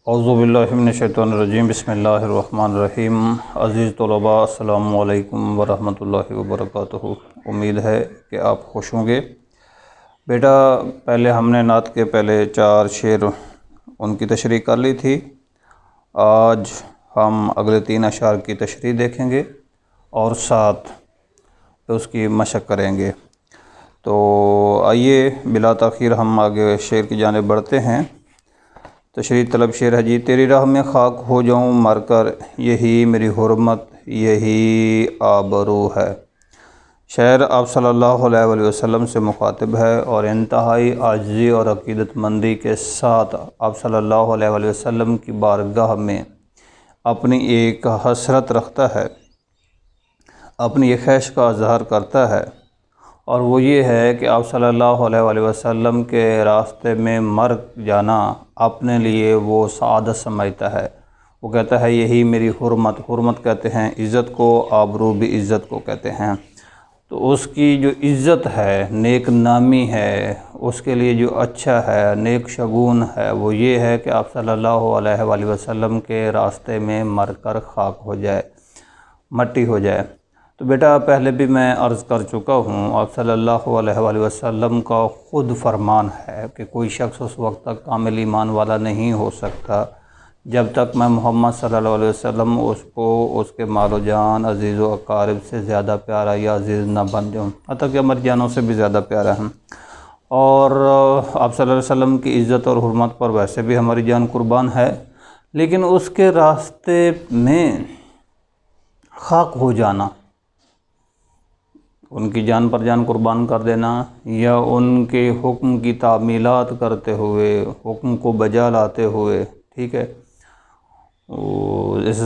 औज़ुबिल्लाहिमिनश्शैतानिर्रजीम बिस्मिल्लाहिर्रहमानिर्रहीम। अज़ीज़ तलबा अस्सलामु अलैकुम वरहमतुल्लाहि वबरकातुहू। उम्मीद है कि आप खुश होंगे। बेटा, पहले हमने नात के पहले 4 शेर उनकी तशरीह कर ली थी। आज हम अगले 3 अशार की तशरीह देखेंगे और साथ उसकी मशक करेंगे। तो आइए बिला ताख़ीर हम आगे शेर की जानिब बढ़ते हैं। तशरीह तलब शेर है जी। तेरी राह में खाक हो जाऊं मरकर, यही मेरी हुर्मत यही आबरू है। शेर आप सल्लल्लाहु अलैहि वसल्लम से मुखातिब है और इंतहाई आजिज़ी और अक़ीदतमंदी के साथ आप सल्लल्लाहु अलैहि वसल्लम की बारगाह में अपनी एक हसरत रखता है, अपनी एक ख्वाहिश का इज़हार करता है, और वो ये है कि आप सल्लल्लाहु अलैहि वसल्लम के रास्ते में मर जाना अपने लिए वो सआदत समझता है। वो कहता है यही मेरी हुर्मत, हुर्मत कहते हैं इज़्ज़त को, आबरू भी इज़्ज़त को कहते हैं। तो उसकी जो इज़्ज़त है, नेक नामी है, उसके लिए जो अच्छा है, नेक शगुन है, वो ये है कि आप सल्लल्लाहु अलैहि वसल्लम के रास्ते में मर कर खाक हो जाए, मट्टी हो जाए। तो बेटा, पहले भी मैं अर्ज़ कर चुका हूँ, आप सल्लल्लाहु अलैहि वसल्लम का ख़ुद फरमान है कि कोई शख्स उस वक्त तक कामिल ईमान वाला नहीं हो सकता जब तक मैं मोहम्मद सल्लल्लाहु अलैहि वसल्लम उसको उसके मालो जान, अज़ीज़ व अकारिब से ज़्यादा प्यारा या अज़ीज़ न बन जाऊँ, हत्ता कि हमारी जानों से भी ज़्यादा प्यारा है। और आप सल्लल्लाहु अलैहि वसल्लम की इज़्ज़त और हुर्मत पर वैसे भी हमारी जान कुर्बान है, लेकिन उसके रास्ते में खाक हो जाना, उनकी जान पर जान कुर्बान कर देना, या उनके हुक्म की तामीलात करते हुए, हुक्म को बजा लाते हुए, ठीक है, इस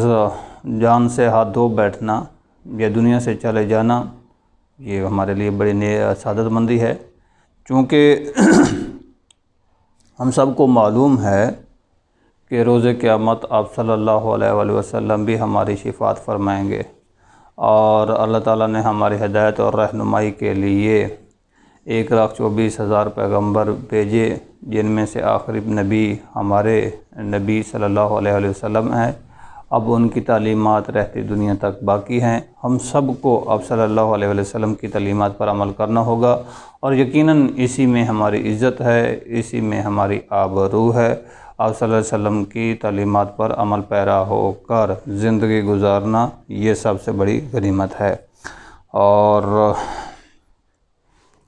जान से हाथ धो बैठना या दुनिया से चले जाना, ये हमारे लिए बड़ी सादतमंदी है। चूँकि हम सबको मालूम है कि रोज़े क़यामत आप सल्लल्लाहु अलैहि वसल्लम भी हमारी शिफ़ात फरमाएंगे, और अल्लाह ताला ने हमारी हिदायत और रहनुमाई के लिए 1,24,000 पैगम्बर भेजे, जिनमें से आखिरी नबी हमारे नबी सल्लल्लाहु अलैहि वसल्लम हैं। अब उनकी तालीमात रहती दुनिया तक बाकी हैं। हम सब को अब सल्लल्लाहु अलैहि वसल्लम की तालीमात पर अमल करना होगा, और यकीनन इसी में हमारी इज़्ज़त है, इसी में हमारी आबरू है। आप सल्लल्लाहु अलैहि वसल्लम की तालीमात पर अमल पैरा होकर ज़िंदगी गुजारना, ये सबसे बड़ी गनीमत है। और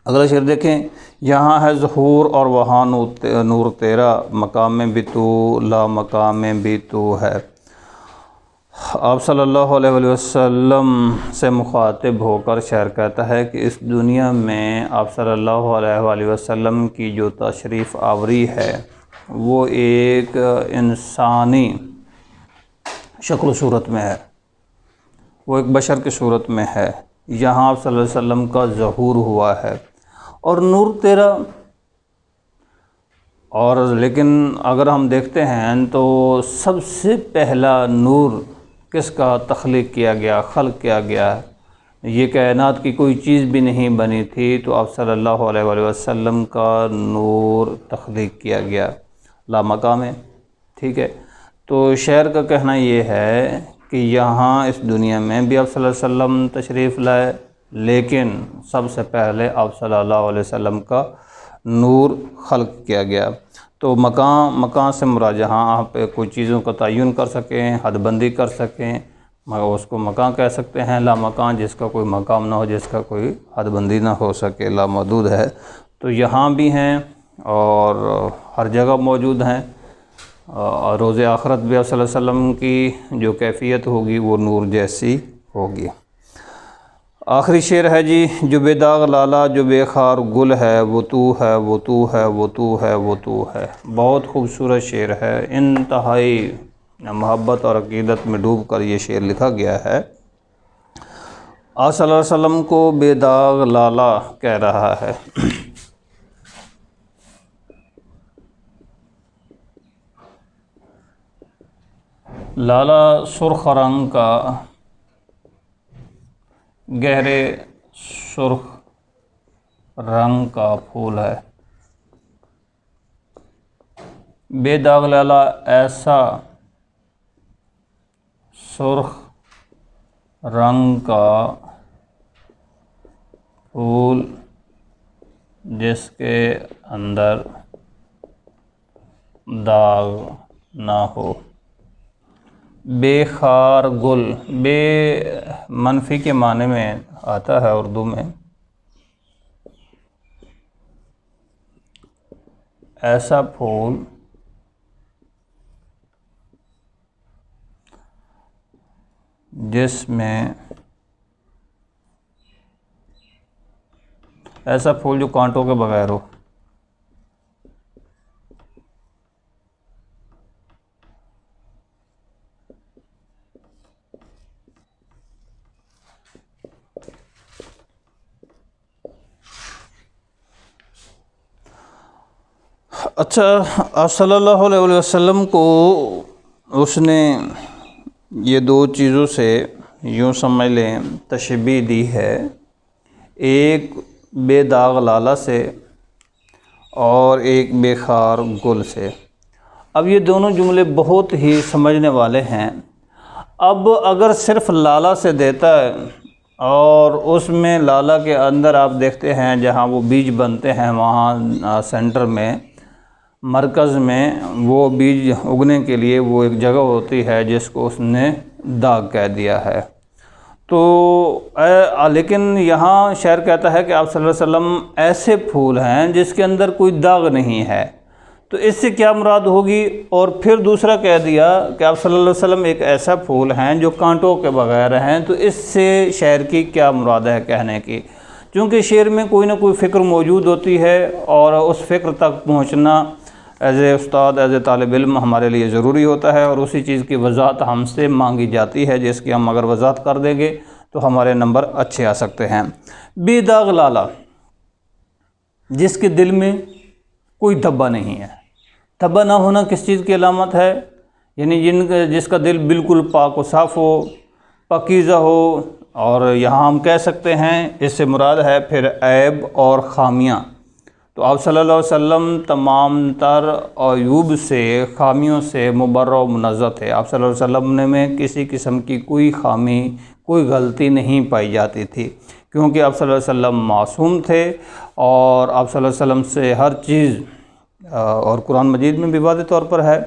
अगला शेर देखें। यहाँ है ज़हूर और वहाँ नूर तेरा, मकाम में भी तू ला मकाम में भी तू है। आप सल्लल्लाहु अलैहि वसल्लम से मुखातिब होकर शेर कहता है कि इस दुनिया में आप सल्लल्लाहु अलैहि वसल्लम की जो तशरीफ़ आवरी है वो एक इंसानी शक्ल सूरत में है, वो एक बशर की सूरत में है। यहाँ आप सल्लल्लाहु अलैहि वसल्लम का ज़हूर हुआ है और नूर तेरा। और लेकिन अगर हम देखते हैं तो सबसे पहला नूर किसका तख्लीक़ किया गया, खल्क़ किया गया, ये कायनात की कोई चीज़ भी नहीं बनी थी तो आप सल्लल्लाहु अलैहि वसल्लम का नूर तख्लीक़ किया गया लामकाम है, ठीक है। तो शायर का कहना ये है कि यहाँ इस दुनिया में भी आप सल्लल्लाहु अलैहि वसल्लम तशरीफ़ लाए, लेकिन सबसे पहले आप सल्लल्लाहु अलैहि वसल्लम का नूर खल्क़ किया गया। तो मकान से मुराद जहाँ आप कोई चीज़ों का तयन कर सकें, हदबंदी कर सकें, मगर उसको मकान कह सकते हैं। लामकान जिसका कोई मकाम ना हो, जिसका कोई हदबंदी ना हो सके, लामहदूद है। तो यहाँ भी हैं और हर जगह मौजूद हैं। और रोज़े आखरत भी सल्लल्लाहु अलैहि वसल्लम की जो कैफियत होगी वो नूर जैसी होगी। आखिरी शेर है जी। जो बेदाग लाला जो बेखार गुल है, वो तू है, वो तू है, वो तू है, वो तू है। बहुत खूबसूरत शेर है, इंतहाई मोहब्बत और अक़ीदत में डूब कर ये शेर लिखा गया है। आप सल्लल्लाहु अलैहि वसल्लम को बेदाग लाला कह रहा है। लाला सुर्ख रंग का, गहरे सुर्ख रंग का फूल है। बेदाग लाला ऐसा सुर्ख रंग का फूल जिसके अंदर दाग ना हो। बेखार गुल, बे मनफी के माने में आता है उर्दू में। ऐसा फूल जिसमें, ऐसा फूल जो कांटों के बगैर हो। अच्छा, आप सल्लल्लाहु अलैहि वसल्लम को उसने ये दो चीज़ों से यूँ समझ लें तशबीह दी है, एक बेदाग लाला से और एक बेखार गुल से। अब ये दोनों जुमले बहुत ही समझने वाले हैं। अब अगर सिर्फ लाला से देता है और उसमें लाला के अंदर आप देखते हैं जहाँ वो बीज बनते हैं, वहाँ सेंटर में मरकज़ में वो बीज उगने के लिए वो एक जगह होती है जिसको उसने दाग कह दिया है। तो लेकिन यहाँ शायर कहता है कि आप सल्लल्लाहु अलैहि वसल्लम ऐसे फूल हैं जिसके अंदर कोई दाग नहीं है, तो इससे क्या मुराद होगी। और फिर दूसरा कह दिया कि आप सल्लल्लाहु अलैहि वसल्लम एक ऐसा फूल हैं जो कांटों के बगैर हैं, तो इससे शायर की क्या मुराद है कहने की। क्योंकि शेर में कोई ना कोई फ़िक्र मौजूद होती है और उस फ़िक्र तक पहुँचना as a Ustad, as a तालिब इल्म हमारे लिए ज़रूरी होता है, और उसी चीज़ की वज़ाहत हमसे मांगी जाती है, जिसकी हम अगर वज़ाहत कर देंगे तो हमारे नंबर अच्छे आ सकते हैं। बेदाग लाला, जिसके दिल में कोई धब्बा नहीं है। धब्बा ना होना किस चीज़ की अलामत है, यानी जिसका दिल बिल्कुल पाक व साफ़ हो, पाकीज़ा हो। और यहाँ हम कह सकते हैं इससे मुराद है फिर ऐब और ख़ामियाँ। तो आप सल्लल्लाहु अलैहि वसल्लम तमाम तर अयूब से, ख़ामियों से मुबर्रा व मुनज़्ज़ह थे। आप सल्लल्लाहु अलैहि वसल्लम में किसी किस्म की कोई ख़ामी, कोई गलती नहीं पाई जाती थी, क्योंकि आप सल्लल्लाहु अलैहि वसल्लम मासूम थे। और आप सल्लल्लाहु अलैहि वसल्लम से हर चीज़, और कुरान मजीद में भी वाज़ेह तौर पर है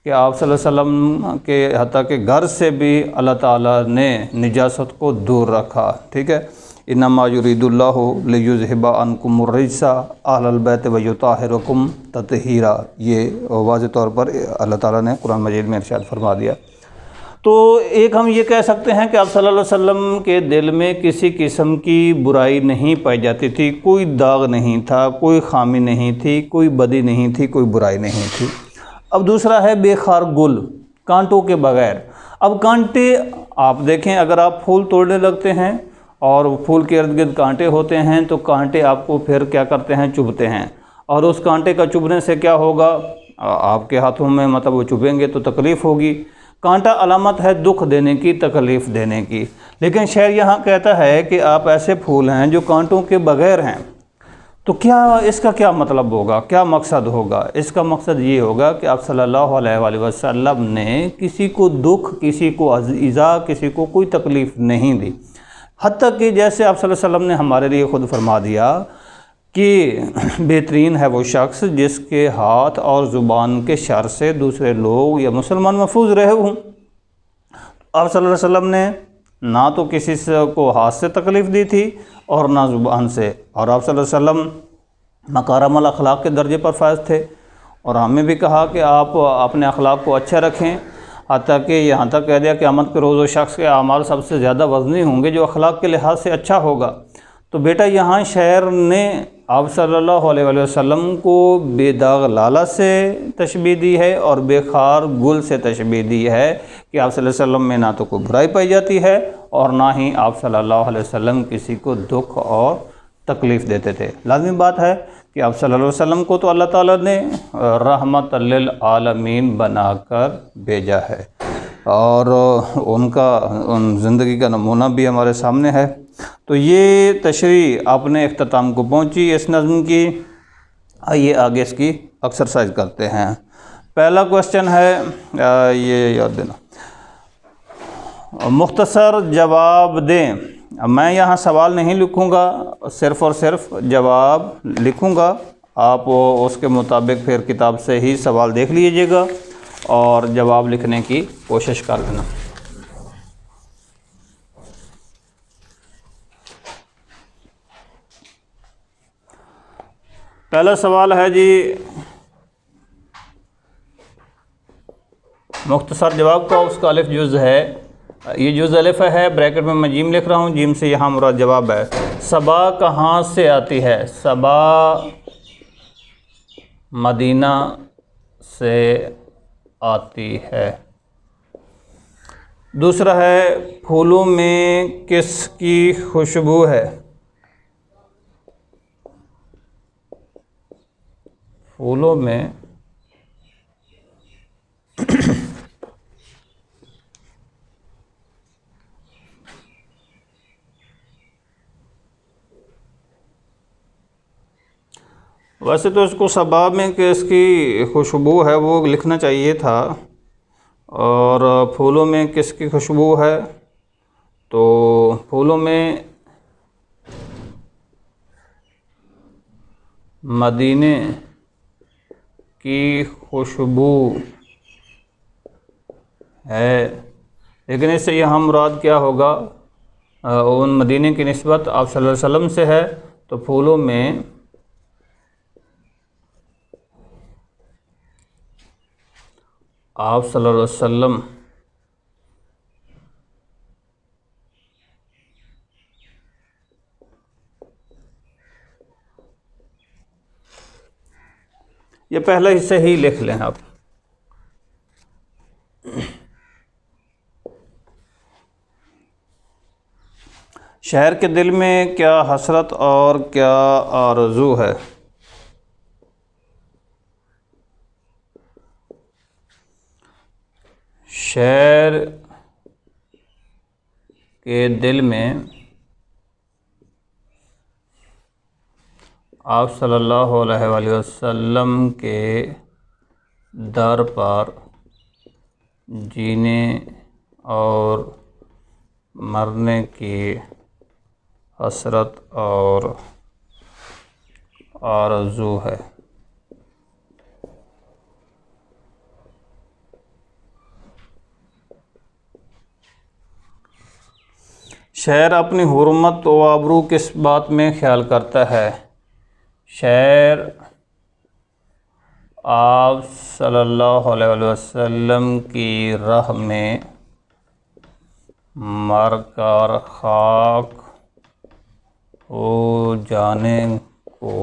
कि आप सल्लल्लाहु अलैहि वसल्लम के हत्ता के घर से भी अल्लाह ताला ने निजासत को दूर रखा। ठीक है, इन्नमा युरीदुल्लाहु लियुज़हिबा अन्कुम अर्रिज्सा अहलल बैत व युताहिरकुम तत्हीरा, ये वाज़ेह तौर पर अल्लाह ताला ने कुरान मजीद में इरशाद फरमा दिया। तो एक हम ये कह सकते हैं कि आप सल्लल्लाहु अलैहि वसल्लम के दिल में किसी किस्म की बुराई नहीं पाई जाती थी, कोई दाग नहीं था, कोई ख़ामी नहीं थी, कोई बदी नहीं थी, कोई बुराई नहीं थी। अब दूसरा है बेखार गुल, कांटों के बगैर। अब कांटे आप देखें, अगर आप फूल तोड़ने लगते हैं और फूल के इर्द गिर्द कांटे होते हैं, तो कांटे आपको फिर क्या करते हैं, चुभते हैं। और उस कांटे का चुभने से क्या होगा, आपके हाथों में मतलब वो चुभेंगे तो तकलीफ़ होगी। कांटा अलामत है दुख देने की, तकलीफ़ देने की। लेकिन शायर यहाँ कहता है कि आप ऐसे फूल हैं जो कांटों के बगैर हैं। तो क्या इसका क्या मतलब होगा, क्या मकसद होगा? इसका मकसद ये होगा कि आप सल्लल्लाहु अलैहि वसल्लम ने किसी को दुख, किसी को इज़ा, किसी को कोई तकलीफ़ नहीं दी। हत्ता कि जैसे आप सल्लल्लाहु अलैहि वसल्लम ने हमारे लिए ख़ुद फरमा दिया कि बेहतरीन है वो शख्स जिसके हाथ और ज़ुबान के शर से दूसरे लोग या मुसलमान महफूज रहे हों। आप सल्लल्लाहु अलैहि वसल्लम ने ना तो किसी से को हाथ से तकलीफ़ दी थी और ना ज़ुबान से। और आप सल्लल्लाहु अलैहि वसल्लम मकारिमुल अखलाक के दर्जे पर फायज़ थे, और हमें भी कहा कि आप अपने अखलाक को अच्छा रखें। हत्ता कि यहाँ तक कह दिया कि क़यामत के रोज़ शख्स के आमाल सबसे ज़्यादा वज़नी होंगे जो अखलाक के लिहाज से अच्छा होगा। तो बेटा यहाँ शायर ने आप सल्लल्लाहु अलैहि वसल्लम को बेदाग लाला से तशबीह दी है और बेखार गुल से तशबीह दी है कि आप सल्लल्लाहु अलैहि वसल्लम में ना तो कोई बुराई पाई जाती है और ना ही आप सल्लल्लाहु अलैहि वसल्लम किसी को दुख और तकलीफ़ देते थे। लाज़मी बात है कि आप सल्लल्लाहु अलैहि वसल्लम को तो अल्लाह ताला ने रहमत लिल आलमीन बनाकर भेजा है, और उनका ज़िंदगी का नमूना भी हमारे सामने है। तो ये तशरीह अपने इख्तिताम को पहुँची इस नज़्म की। आइए आगे इसकी एक्सरसाइज करते हैं। पहला क्वेश्चन है, ये याद देना, मुख्तसर जवाब दें। मैं यहाँ सवाल नहीं लिखूँगा, सिर्फ़ और सिर्फ जवाब लिखूँगा। आप उसके मुताबिक फिर किताब से ही सवाल देख लीजिएगा और जवाब लिखने की कोशिश कर लेना। पहला सवाल है जी, मुख्तसर जवाब का उसका अलिफ जुज़ है, ये जुज़ अलिफ है, ब्रैकेट में मैं जीम लिख रहा हूँ, जीम से यहाँ मुराद जवाब है। सबा कहाँ से आती है? सबा मदीना से आती है। दूसरा है, फूलों में किसकी खुशबू है? फूलों में वैसे तो इसको सबा में किसकी खुशबू है वो लिखना चाहिए था, और फूलों में किसकी खुशबू है, तो फूलों में मदीने की खुशबू है, लेकिन इससे यहाँ मुराद क्या होगा? उन मदीने की निस्बत आप सल्लल्लाहु अलैहि वसल्लम से है, तो फूलों में आप सल्लल्लाहु अलैहि वसल्लम ये पहले हिस्से ही लिख लें आप। शहर के दिल में क्या हसरत और क्या आरज़ू है? शहर के दिल में आप सल्लल्लाहु अलैहि वसल्लम के दर पर जीने और मरने की हसरत और आरज़ू है। शहर अपनी हुर्मत व आबरू किस बात में ख्याल करता है? शहर आप सल्लल्लाहु अलैहि वसल्लम की राह में मर कर खाक हो जाने को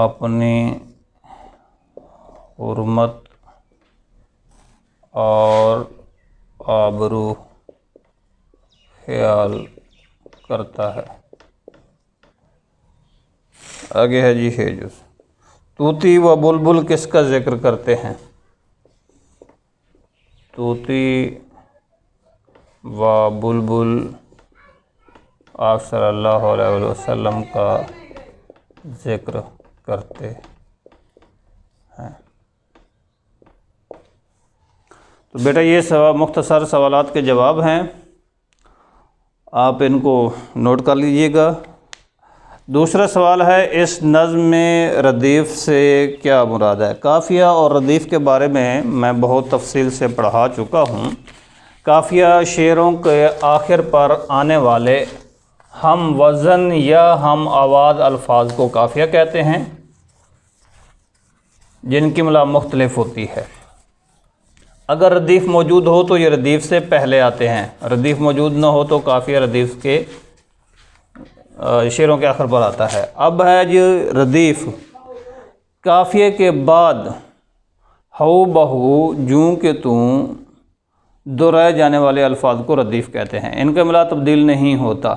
अपनी हुर्मत और आबरू ख्याल करता है। आगे है जी हेजुस। तूती व बुलबुल किसका जिक्र करते हैं? तूती व बुलबुल आप सल्लल्लाहु अलैहि वसल्लम का जिक्र करते हैं। तो बेटा ये मुख्तसर सवालात के जवाब हैं, आप इनको नोट कर लीजिएगा। दूसरा सवाल है, इस नज़्म में रदीफ़ से क्या मुराद है? काफ़िया और रदीफ़ के बारे में मैं बहुत तफसील से पढ़ा चुका हूँ। काफ़िया शेरों के आखिर पर आने वाले हम वज़न या हम आवाज़ अल्फाज को काफ़िया कहते हैं, जिनकी मला मुख्तलिफ होती है। अगर रदीफ़ मौजूद हो तो ये रदीफ़ से पहले आते हैं, रदीफ़ मौजूद न हो तो काफ़िया रदीफ़ के शेरों के आखिर पर आता है। अब है जो रदीफ़, काफ़िए के बाद हऊ बहू जूँ के तूँ दोहराए जाने वाले अल्फाज को रदीफ़ कहते हैं। इनका मिला तब्दील नहीं होता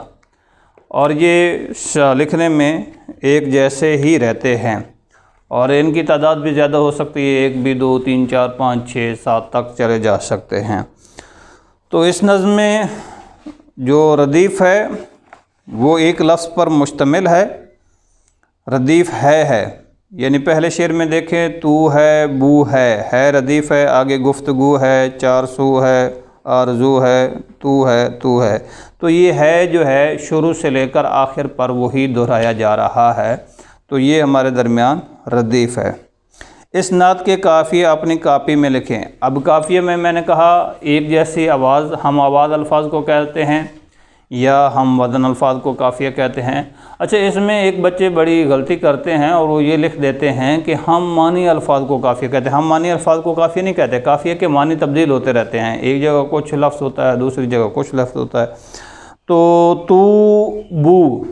और ये लिखने में एक जैसे ही रहते हैं और इनकी तादाद भी ज़्यादा हो सकती है, 1 भी 2 3 4 5 6 7 तक चले जा सकते हैं। तो इस नज़्म में जो रदीफ़ है वो एक लफ्ज़ पर मुश्तमिल है। रदीफ़ है यानी पहले शेर में देखें, तू है, बू है रदीफ़ है, आगे गुफ्तगू है, चार सू है, आरजू है, तू है। तो ये है जो है शुरू से लेकर आखिर पर वही दोहराया जा रहा है, तो ये हमारे दरमियान रदीफ़ है। इस नात के काफ़िए अपनी कापी में लिखें। अब काफ़िए में मैंने कहा एक जैसी आवाज़, हम आवाज़ अल्फाज को कहते हैं या हम वज़न अल्फाज को काफ़िया कहते हैं। अच्छा, इसमें एक बच्चे बड़ी गलती करते हैं और वो ये लिख देते हैं कि हम मानी अल्फाज को काफ़िया कहते हैं। हम मानी अल्फाज को काफ़िया नहीं कहते, काफ़िया के मानी तब्दील होते रहते हैं, एक जगह कुछ लफ्ज़ होता है, दूसरी जगह कुछ लफ्ज़ होता है। तो तू, बू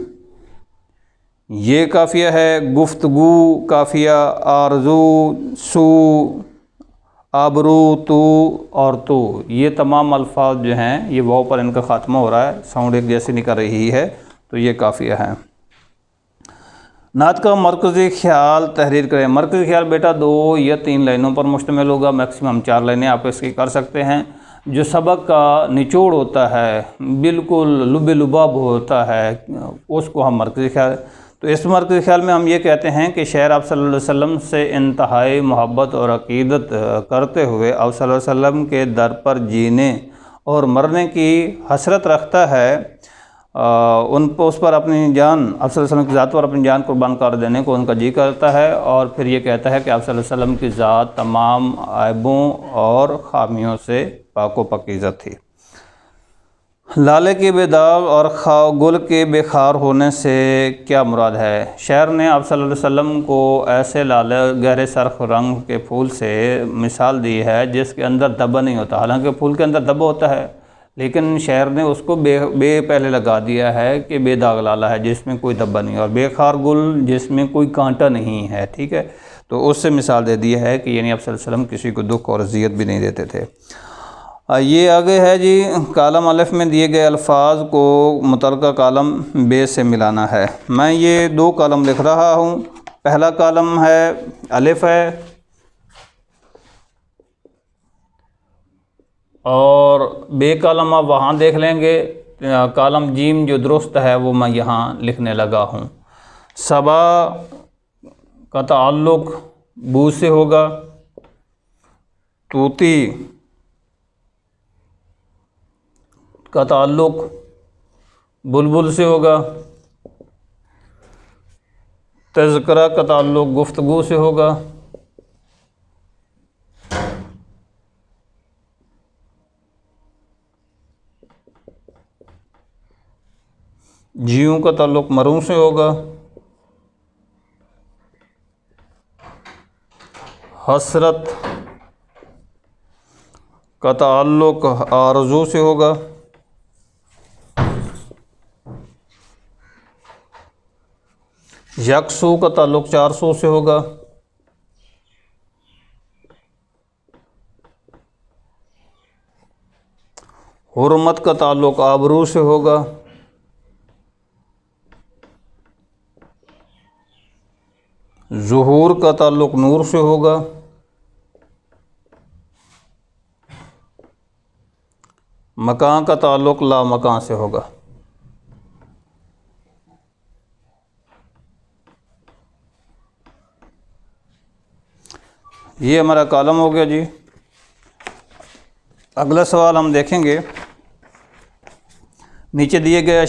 ये काफ़िया है, गुफ्तगू काफ़िया, आरजू, सू, आबरू, तू और तो ये तमाम अल्फाज जो हैं ये वाव पर इनका ख़ात्मा हो रहा है, साउंड एक जैसी निकल रही है, तो ये काफ़िया है। नात का मरकज़ी ख्याल तहरीर करें। मरकज़ी ख्याल बेटा 2 या 3 लाइनों पर मुश्तमिल होगा, मैक्सिमम 4 लाइनें आप इसकी कर सकते हैं। जो सबक का निचोड़ होता है, बिल्कुल लुब लुबाब होता है, उसको हम मरकज़ी ख्याल। तो इस मरकज़ी ख्याल में हम ये कहते हैं कि शायर आप सल्लल्लाहु अलैहि वसल्लम से इंतहाई मोहब्बत और अक़ीदत करते हुए आप सल्लल्लाहु अलैहि वसल्लम के दर पर जीने और मरने की हसरत रखता है, उस पर अपनी जान, आप सल्लल्लाहु अलैहि वसल्लम की ज़ात पर अपनी जान कुर्बान कर देने को उनका जी करता है। और फिर ये कहता है कि आप सल्लल्लाहु अलैहि वसल्लम की ज़ात तमाम ऐबों और ख़ामियों से पाको पकीज़ा थी। लाले के बेदाग और गुल के बेखार होने से क्या मुराद है? शायर ने आप सल्लल्लाहु अलैहि वसल्लम को ऐसे लाले गहरे सरख रंग के फूल से मिसाल दी है जिसके अंदर दबा नहीं होता। हालांकि फूल के अंदर दबा होता है, लेकिन शायर ने उसको बे पहले लगा दिया है कि बेदाग लाला है जिसमें कोई दबा नहीं, और बेखार गुल जिसमें कोई कांटा नहीं है। ठीक है, तो उससे मिसाल दे दी है कि यानी आप सल्लल्लाहु अलैहि वसल्लम किसी को दुख और अज़ियत भी नहीं देते थे। ये आगे है जी, कालम अलिफ में दिए गए अल्फाज को मुतलका कालम बे से मिलाना है। मैं ये 2 कालम लिख रहा हूँ। पहला कालम है अलिफ है, और बे कालम आप वहाँ देख लेंगे, कालम जीम जो दुरुस्त है वो मैं यहाँ लिखने लगा हूँ। सबा का ताल्लुक़ बू से होगा, तूती का ताल्लुक़ बुलबुल से होगा, तज़किरा का ताल्लुक़ गुफ्तगू से होगा, जियों का ताल्लुक़ मरूं से होगा, हसरत का ताल्लुक़ आरज़ू से होगा, यकसू का ताल्लुक़ 400 से होगा, हुर्मत का ताल्लुक़ आबरू से होगा, ज़ुहूर का ताल्लुक़ नूर से होगा, मकान का ताल्लुक़ ला मकान से होगा। ये हमारा कॉलम हो गया जी। अगला सवाल हम देखेंगे, नीचे दिए गए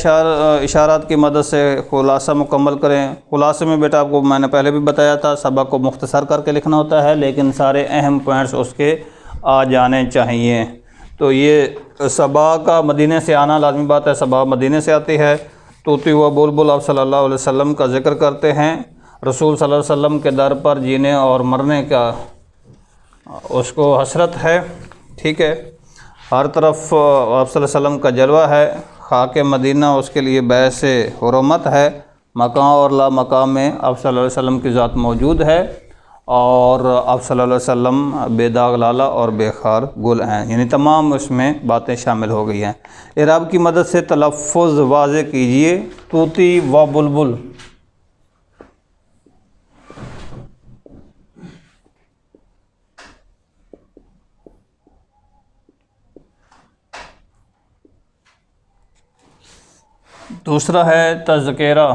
इशारात की मदद से खुलासा मुकम्मल करें। खुलासे में बेटा आपको मैंने पहले भी बताया था, सबक को मुख्तसर करके लिखना होता है, लेकिन सारे अहम पॉइंट्स उसके आ जाने चाहिए। तो ये सबा का मदीने से आना लाजमी बात है, सबा मदीने से आती है। तूती हुआ बुलबुल आप सल्लल्लाहु अलैहि वसल्लम का ज़िक्र करते हैं। रसूल सल्लल्लाहु अलैहि वसल्लम के दर पर जीने और मरने का उसको हसरत है। ठीक है, हर तरफ आप सल्लल्लाहु अलैहि वसल्लम का जलवा है। खाके मदीना उसके लिए बैस हुर्मत है। मकाम और ला मकाम में आप सल्लल्लाहु अलैहि वसल्लम की ज़ात मौजूद है, और आप सल्लल्लाहु अलैहि वसल्लम बेदाग लाला और बेखार गुल हैं, यानी तमाम उसमें बातें शामिल हो गई हैं। इराब की मदद से तलफ़्फ़ुज़ वाज़े कीजिए। तूती व बुलबुल, दूसरा है तज़किरा,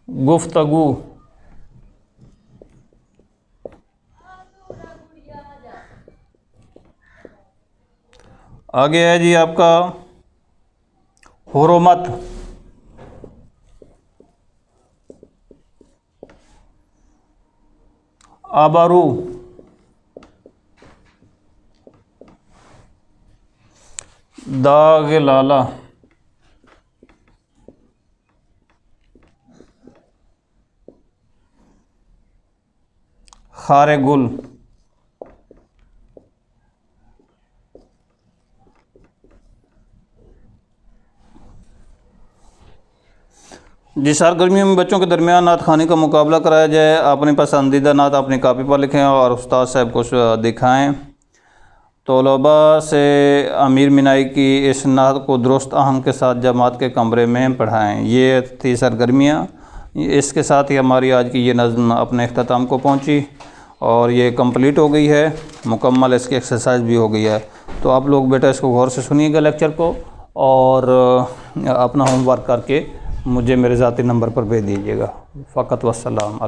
गुफ्तगू। आगे है जी आपका हुर्मत। आबरू। दाग लाला। खारे गुल। जी सर, गर्मियों में बच्चों के दरमियान नात खानी का मुकाबला कराया जाए। अपनी पसंदीदा नात अपनी कापी पर लिखें और उस्ताद साहब को दिखाएं। तलबा से अमीर मिनाई की इस नात को दुरुस्त आहंग के साथ जमात के कमरे में पढ़ाएं। ये थी सरगर्मियाँ। इसके साथ ही हमारी आज की ये नज़्म अपने अख्ताम को पहुंची और ये कंप्लीट हो गई है, मुकम्मल इसकी एक्सरसाइज भी हो गई है। तो आप लोग बेटा इसको गौर से सुनिएगा लेक्चर को और अपना होमवर्क करके मुझे मेरे ज़ाती नंबर पर भेज दीजिएगा। फ़कत वस्सलाम।